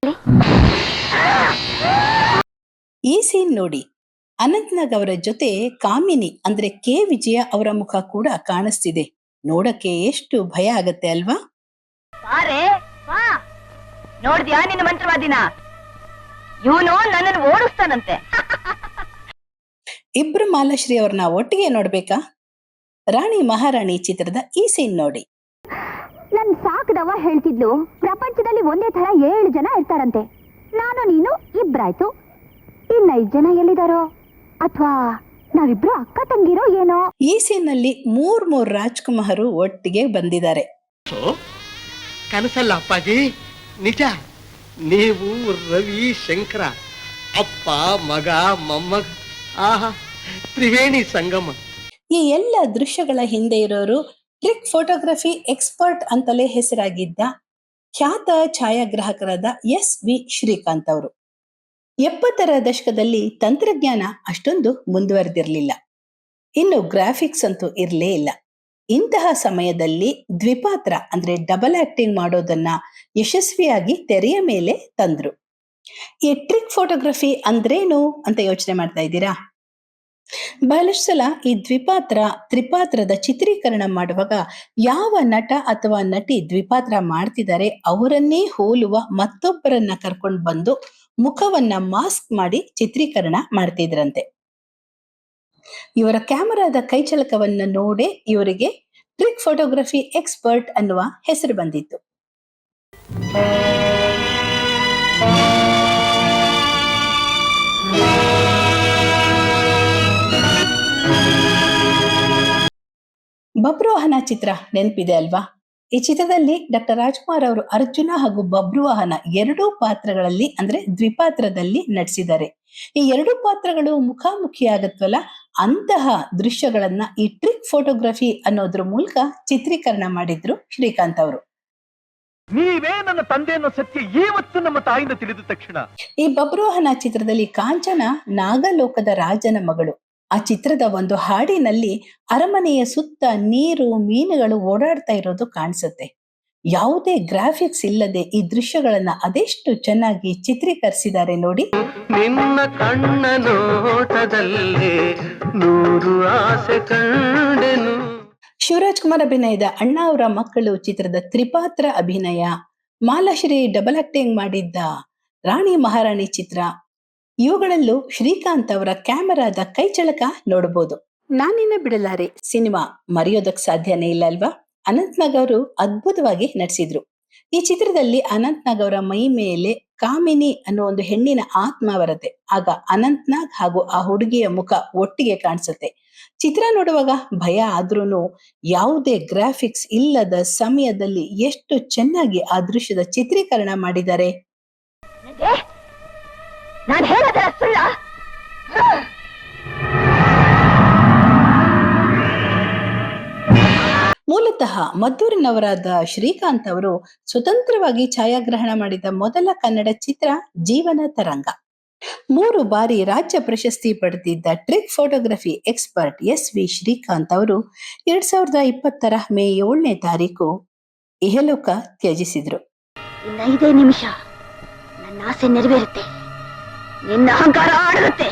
ಆದ್ರೆ? ಈ ಸೀನ್ ನೋಡಿ, ಅನಂತ್ನಾಗ್ ಅವರ ಜೊತೆ ಕಾಮಿನಿ ಅಂದ್ರೆ ಕೆ ವಿಜಯ ಅವರ ಮುಖ ಕೂಡ ಕಾಣಿಸ್ತಿದೆ. ನೋಡಕ್ಕೆ ಎಷ್ಟು ಭಯ ಆಗತ್ತೆ ಅಲ್ವಾ? ನೋಡ್ದ್ಯಾ ನಿನ್ನ ಮಂತ್ರವಾದಿನ? ಇವನು ನನ್ನನ್ನು ಓಡಿಸ್ತಾನಂತೆ. ಇಬ್ರು ಮಾಲಾಶ್ರೀ ಅವ್ರನ್ನ ಒಟ್ಟಿಗೆ ನೋಡ್ಬೇಕಾ? ರಾಣಿ ಮಹಾರಾಣಿ ಚಿತ್ರದ ಈ ಸೀನ್ ನೋಡಿ. ನನ್ ಸಾಕದವ ಹೇಳ್ತಿದ್ಲು, ಪ್ರಪಂಚದಲ್ಲಿ ಒಂದೇ ತರ 7 ಜನ ಇರ್ತಾರಂತೆ. ನಾನು ನೀನು ಇಬ್ರಾಯ್ತು, ಇನ್ನ 5 ಜನ ಎಲ್ಲಿದಾರೋ? ಅಥವಾ ನಾವಿಬ್ರು ಅಕ್ಕ ತಂಗಿರೋ ಏನೋ? ಈ ಸೀನ್ ನಲ್ಲಿ ಮೂರ್ ರಾಜ್ಕುಮಾರು ಒಟ್ಟಿಗೆ ಬಂದಿದ್ದಾರೆ. ಕನಸಲ್ಲ ಅಪ್ಪಾಜಿ, ನಿಜ. ನೀವು ರವಿ ಶಂಕರ, ಅಪ್ಪ ಮಗ ಮೊಮ್ಮಗ, ಆಹಾ ತ್ರಿವೇಣಿ ಸಂಗಮ. ಈ ಎಲ್ಲ ದೃಶ್ಯಗಳ ಹಿಂದೆ ಇರೋರು ಟ್ರಿಕ್ ಫೋಟೋಗ್ರಫಿ ಎಕ್ಸ್ಪರ್ಟ್ ಅಂತಲೇ ಹೆಸರಾಗಿದ್ದ ಖ್ಯಾತ ಛಾಯಾಗ್ರಾಹಕರಾದ ಎಸ್.ವಿ. ಶ್ರೀಕಾಂತ್ ಅವರು. 70ರ ದಶಕದಲ್ಲಿ ತಂತ್ರಜ್ಞಾನ ಅಷ್ಟೊಂದು ಮುಂದುವರೆದಿರಲಿಲ್ಲ, ಇನ್ನು ಗ್ರಾಫಿಕ್ಸ್ ಅಂತೂ ಇರಲೇ ಇಲ್ಲ. ಇಂತಹ ಸಮಯದಲ್ಲಿ ದ್ವಿಪಾತ್ರ ಅಂದ್ರೆ ಡಬಲ್ ಆಕ್ಟಿಂಗ್ ಮಾಡೋದನ್ನ ಯಶಸ್ವಿಯಾಗಿ ತೆರೆಯ ಮೇಲೆ ತಂದ್ರು. ಈ ಟ್ರಿಕ್ ಫೋಟೋಗ್ರಫಿ ಅಂದ್ರೇನು ಅಂತ ಯೋಚನೆ ಮಾಡ್ತಾ ಇದ್ದೀರಾ? ಬಹಳಷ್ಟು ಸಲ ಈ ತ್ರಿಪಾತ್ರದ ಚಿತ್ರೀಕರಣ ಮಾಡುವಾಗ ಯಾವ ನಟ ಅಥವಾ ನಟಿ ದ್ವಿಪಾತ್ರ ಮಾಡ್ತಿದ್ದಾರೆ ಅವರನ್ನೇ ಹೋಲುವ ಮತ್ತೊಬ್ಬರನ್ನ ಕರ್ಕೊಂಡು ಬಂದು ಮುಖವನ್ನ ಮಾಸ್ಕ್ ಮಾಡಿ ಚಿತ್ರೀಕರಣ ಮಾಡ್ತಿದ್ರಂತೆ. ಇವರ ಕ್ಯಾಮರಾದ ಕೈಚಳಕವನ್ನ ನೋಡೇ ಇವರಿಗೆ ಟ್ರಿಕ್ ಫೋಟೋಗ್ರಫಿ ಎಕ್ಸ್ಪರ್ಟ್ ಅನ್ನುವ ಹೆಸರು ಬಂದಿತ್ತು. ಬಬ್ರುವಾಹನ ಚಿತ್ರ ನೆನಪಿದೆ ಅಲ್ವಾ? ಈ ಚಿತ್ರದಲ್ಲಿ ಡಾಕ್ಟರ್ ರಾಜ್ಕುಮಾರ್ ಅವರು ಅರ್ಜುನ ಹಾಗೂ ಬಬ್ರುವಾಹನ 2 ಪಾತ್ರಗಳಲ್ಲಿ ಅಂದ್ರೆ ದ್ವಿಪಾತ್ರದಲ್ಲಿ ನಟಿಸಿದ್ದಾರೆ. ಈ 2 ಪಾತ್ರಗಳು ಮುಖಾಮುಖಿ ಆಗತ್ವಲ್ಲ, ಅಂತಹ ದೃಶ್ಯಗಳನ್ನ ಈ ಟ್ರಿಕ್ ಫೋಟೋಗ್ರಫಿ ಅನ್ನೋದ್ರ ಮೂಲಕ ಚಿತ್ರೀಕರಣ ಮಾಡಿದ್ರು ಶ್ರೀಕಾಂತ್ ಅವರು. ನೀವೇ ನನ್ನ ತಂದೆ ಅನ್ನೋ ಸತ್ಯ ಇವತ್ತು ನಮ್ಮ ತಾಯಿಯಿಂದ ತಿಳಿದ ತಕ್ಷಣ ಈ ಬಬ್ರುವಾಹನ ಚಿತ್ರದಲ್ಲಿ ಕಾಂಚನ ನಾಗಲೋಕದ ರಾಜನ ಮಗಳು. ಆ ಚಿತ್ರದ ಒಂದು ಹಾಡಿನಲ್ಲಿ ಅರಮನೆಯ ಸುತ್ತ ನೀರು, ಮೀನುಗಳು ಓಡಾಡ್ತಾ ಇರೋದು ಕಾಣಿಸುತ್ತೆ. ಯಾವುದೇ ಗ್ರಾಫಿಕ್ಸ್ ಇಲ್ಲದೆ ಈ ದೃಶ್ಯಗಳನ್ನ ಅದೆಷ್ಟು ಚೆನ್ನಾಗಿ ಚಿತ್ರೀಕರಿಸಿದ್ದಾರೆ ನೋಡಿ. ನಿನ್ನ ಕಣ್ಣ ನೋಟದಲ್ಲಿ 100 ಆಸೆ ಕಂಡೆನು. ಶಿವರಾಜ್ ಕುಮಾರ್ ಅಭಿನಯದ ಅಣ್ಣ ಅವರ ಮಕ್ಕಳು ಚಿತ್ರದ ತ್ರಿಪಾತ್ರ ಅಭಿನಯ, ಮಾಲಾಶ್ರೀ ಡಬಲ್ ಆಕ್ಟಿಂಗ್ ಮಾಡಿದ್ದ ರಾಣಿ ಮಹಾರಾಣಿ ಚಿತ್ರ, ಇವುಗಳಲ್ಲೂ ಶ್ರೀಕಾಂತ್ ಅವರ ಕ್ಯಾಮರಾದ ಕೈಚಳಕ ನೋಡಬಹುದು. ನಾನಿನ್ನ ಬಿಡಲಾರೆ ಸಿನಿಮಾ ಮರೆಯೋದಕ್ ಸಾಧ್ಯನೇ ಇಲ್ಲ ಅಲ್ವಾ? ಅನಂತ್ನಾಗ್ ಅವರು ಅದ್ಭುತವಾಗಿ ನಟಿಸಿದ್ರು. ಈ ಚಿತ್ರದಲ್ಲಿ ಅನಂತ್ನಾಗ್ ಅವರ ಮೈ ಮೇಲೆ ಕಾಮಿನಿ ಅನ್ನೋ ಒಂದು ಹೆಣ್ಣಿನ ಆತ್ಮ ಬರುತ್ತೆ. ಆಗ ಅನಂತ್ನಾಗ್ ಹಾಗೂ ಆ ಹುಡುಗಿಯ ಮುಖ ಒಟ್ಟಿಗೆ ಕಾಣಿಸುತ್ತೆ. ಚಿತ್ರ ನೋಡುವಾಗ ಭಯ ಆದ್ರೂನು ಯಾವುದೇ ಗ್ರಾಫಿಕ್ಸ್ ಇಲ್ಲದ ಸಮಯದಲ್ಲಿ ಎಷ್ಟು ಚೆನ್ನಾಗಿ ಆ ದೃಶ್ಯದ ಚಿತ್ರೀಕರಣ ಮಾಡಿದ್ದಾರೆ. ಮೂಲತಃ ಮದ್ದೂರಿನವರಾದ ಶ್ರೀಕಾಂತ್ ಅವರು ಸ್ವತಂತ್ರವಾಗಿ ಛಾಯಾಗ್ರಹಣ ಮಾಡಿದ ಮೊದಲ ಕನ್ನಡ ಚಿತ್ರ ಜೀವನ ತರಂಗ. 3 ಬಾರಿ ರಾಜ್ಯ ಪ್ರಶಸ್ತಿ ಪಡೆದಿದ್ದ trick photography expert SV. Srikanth ಅವರು 2020ರ ಮೇ 7ನೇ ತಾರೀಕು ಇಹಲೋಕ ತ್ಯಜಿಸಿದ್ರು. ಇನ್ನ 5 ನಿಮಿಷ ನನ್ನ ಆಸೆ ನೆರವೇರುತ್ತೆ, ನಿನ್ನ ಅಹಂಕಾರ ಆಡುತ್ತೆ,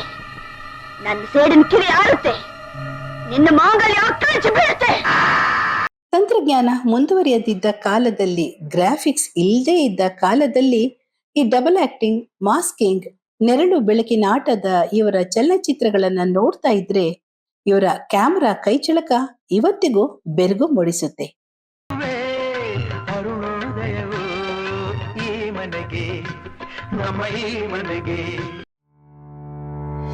ನನ್ನ ಸೇಡಿನ ಕಿರಿ ಆಡುತ್ತೆ, ನಿನ್ನ ಮಾಂಗಲ್ಯ ಕಳಚಿ ಬೀಳುತ್ತೆ. ತಂತ್ರಜ್ಞಾನ ಮುಂದುವರಿಯದಿದ್ದ ಕಾಲದಲ್ಲಿ, ಗ್ರಾಫಿಕ್ಸ್ ಇಲ್ಲದೆ ಇದ್ದ ಕಾಲದಲ್ಲಿ ಈ ಡಬಲ್ ಆಕ್ಟಿಂಗ್, ಮಾಸ್ಕಿಂಗ್, ನೆರಳು ಬೆಳಕಿನ ಆಟದ ಇವರ ಚಲನಚಿತ್ರಗಳನ್ನ ನೋಡ್ತಾ ಇದ್ರೆ ಇವರ ಕ್ಯಾಮರಾ ಕೈಚಳಕ ಇವತ್ತಿಗೂ ಬೆರಗು ಮೂಡಿಸುತ್ತೆ.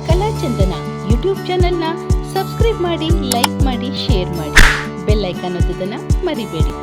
ಕಲಾಚಂದನ ಯೂಟ್ಯೂಬ್ ಚಾನೆಲ್ನ ಸಬ್ಸ್ಕ್ರೈಬ್ ಮಾಡಿ, ಲೈಕ್ ಮಾಡಿ, ಶೇರ್ ಮಾಡಿ, ಬೆಲ್ ಐಕಾನ್ ಒತ್ತೋದನ್ನ ಮರಿಬೇಡಿ.